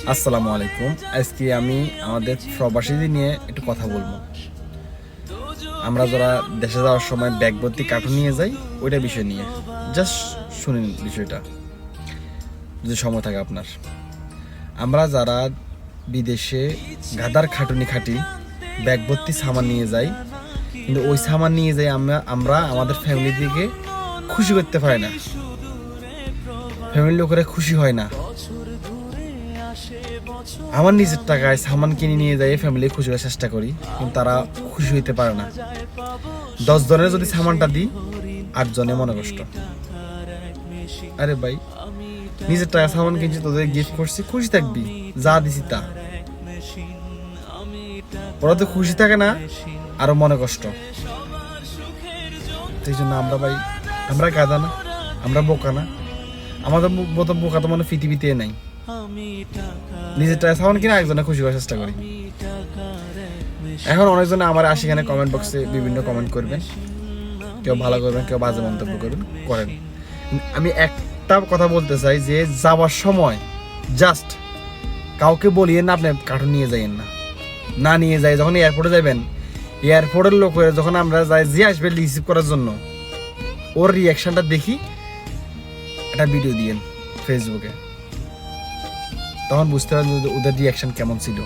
আসসালামু আলাইকুম। আজকে আমি আমাদের প্রবাসীদের নিয়ে একটু কথা বলবো। আমরা যারা দেশে যাওয়ার সময় ব্যাগ ভর্তি কার্টুন নিয়ে যাই, ওইটা বিষয় নিয়ে জাস্ট শুনুন বিষয়টা, যদি সময় থাকে আপনার। আমরা যারা বিদেশে গাদার খাটুনি খাটি ব্যাগ ভর্তি সামান নিয়ে যাই, কিন্তু ওই সামান নিয়ে যাই আমরা আমাদের ফ্যামিলি দিকে খুশি করতে পারি না, ফ্যামিলির লোকেরা খুশি হয় না। আমার নিজের টাকায় সামান কিনে নিয়ে যাই ফ্যামিলি খুশি হওয়ার চেষ্টা করি, কিন্তু তারা খুশি হইতে পারে না। 10 জনের যদি সামানটা দিই, 8 জনে মনে কষ্ট। আরে ভাই, নিজের টাকা সামান কিনছি, তোদের গিফট করছি, খুশি থাকবি, যা দিছি তা। ওরা তো খুশি থাকে না, আরো মনে কষ্ট। সেই জন্য আমরা গাদা না, আমরা বোকা না। আমাদের মতো বোকা তো মনে পৃথিবীতে নাই। নিজের টাকা সামান কিনে একজনে খুশি করার চেষ্টা করি। এখন অনেকজনে আমার এখানে কমেন্ট বক্সে বিভিন্ন কমেন্ট করবেন, কেউ ভালো করবেন, কেউ বাজে মন্তব্য করবেন, করেন। আমি একটা কথা বলতে চাই যে যাওয়ার সময় জাস্ট কাউকে বলিয়েন না আপনি কার্টুন নিয়ে যাইয়েন না নিয়ে যাই। যখন এয়ারপোর্টে যাবেন, এয়ারপোর্টের লোক যখন আমরা যাই, যে আসবে রিসিভ করার জন্য, ওর রিয়াকশনটা দেখি, একটা ভিডিও দিয়েন ফেসবুকে, তখন বুঝতে পারবেন ওদের রিয়াকশন কেমন ছিল।